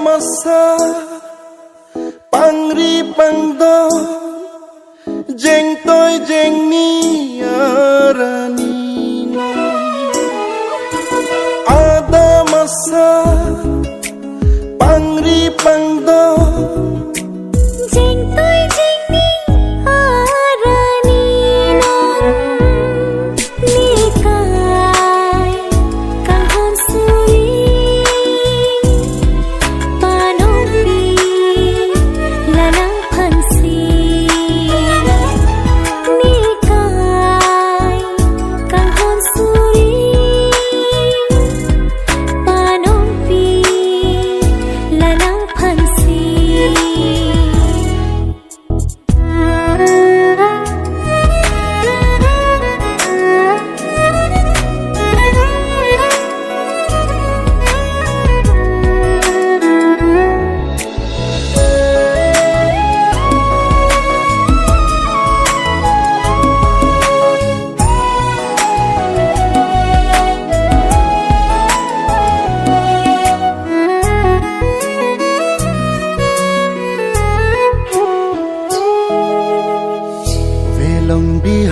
Masa pangri pangdo jeng toy jeng ni arani ada masa pangri pangdo jeng toy jeng ni arani nikai kahon suri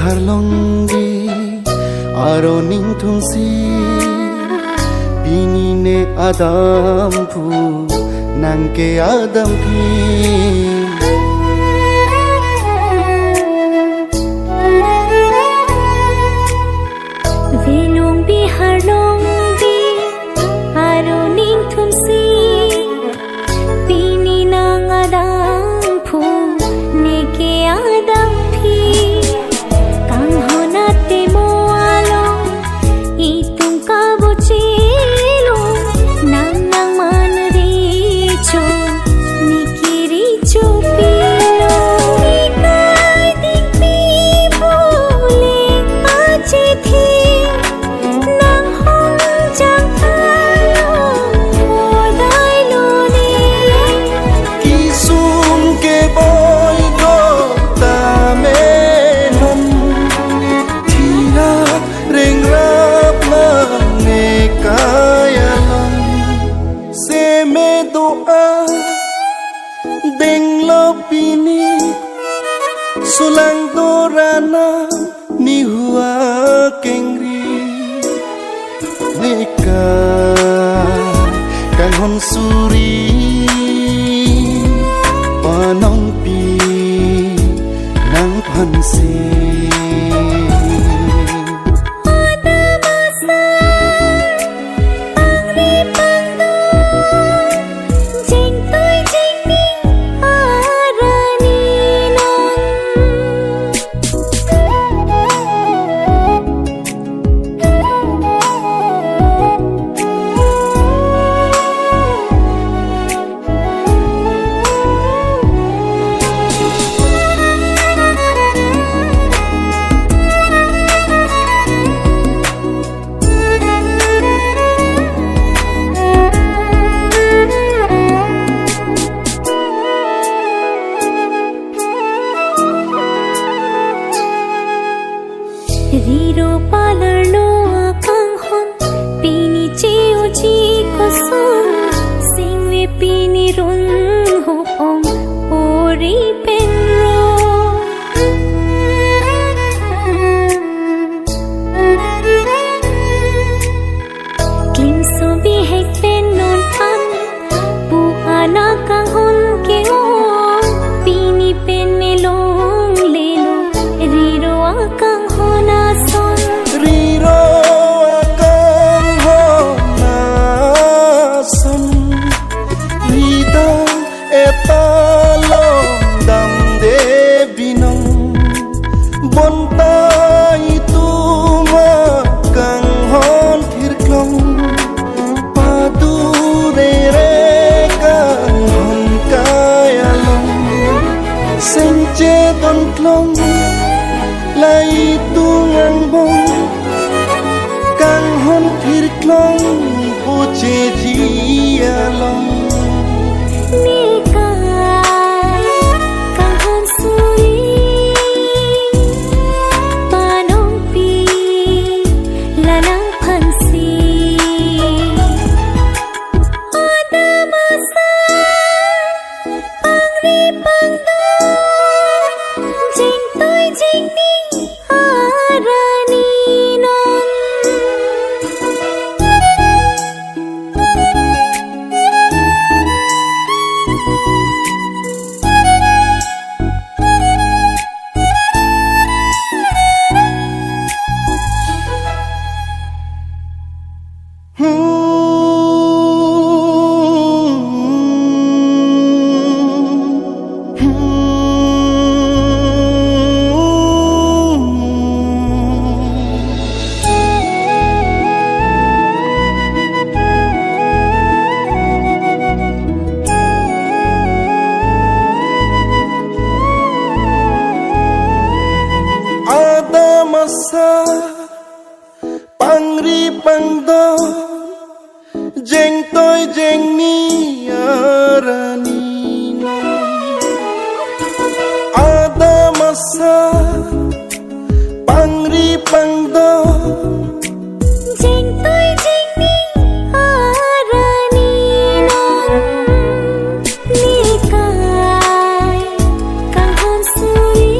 harlonggi aro ning thungsi bini ne adam phu nangke adam phi velong bi harlonggi aro ning thungsi bini nang adam phu neke adam phi deng lo pini sulang dorana ni hua kengri neka kang hon suri panong pi nang phansi sinh chế đón klong lấy tu ngang bông càng hôn thịt klong bu chế chi lòng masa pangri pangdo jeng toy jeng ni arani ada masa pangri pangdo jeng toy jeng ni arani nikai kang hon suri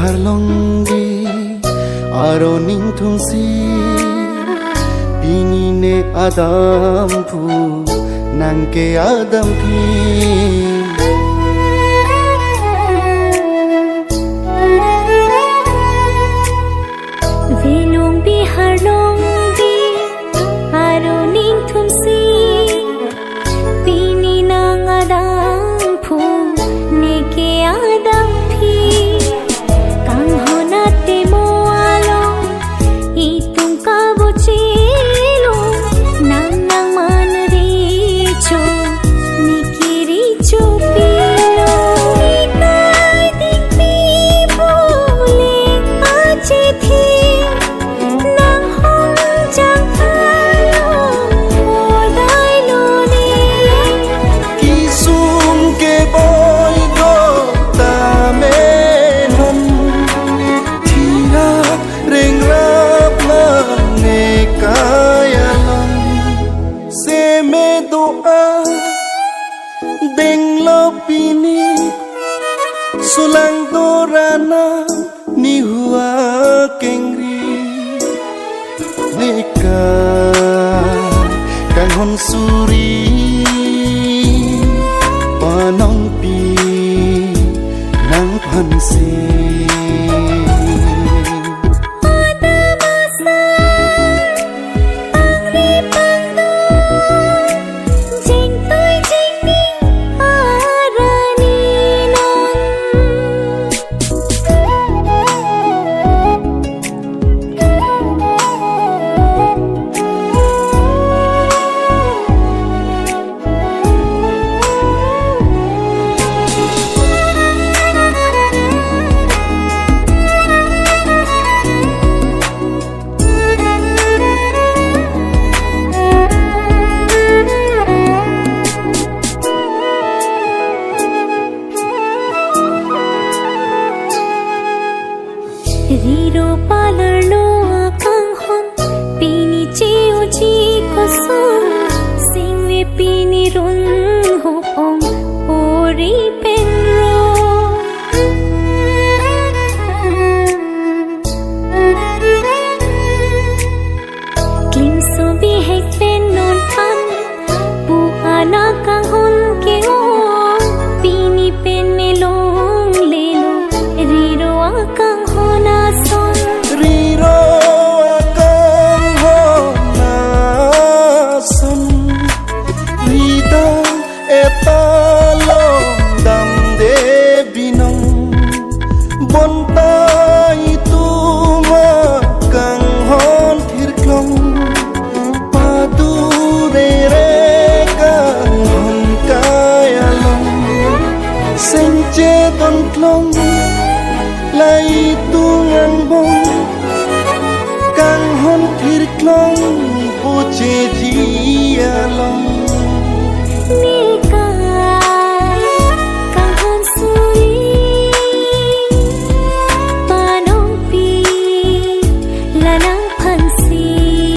harlonggi aro ning thungsi bini ne adam phu nangke adam phi velong bi harlonggi aro ning thungsi bini nang adam phu neke adam phi Pini sulang dorana ni hua kengri neka kang hon suri panong pi nang phansi son sing we pini run ho ong ori penro klim so bi hek pen non pan pu ana kang hon ke o pini pen me long le lo riro akang hona son riro akang hona son rida eta long dam de binong bonta itu makang hon thirklong padu re re kang hon kayalong senche don klong lai tu ngang bong kang hon thirklong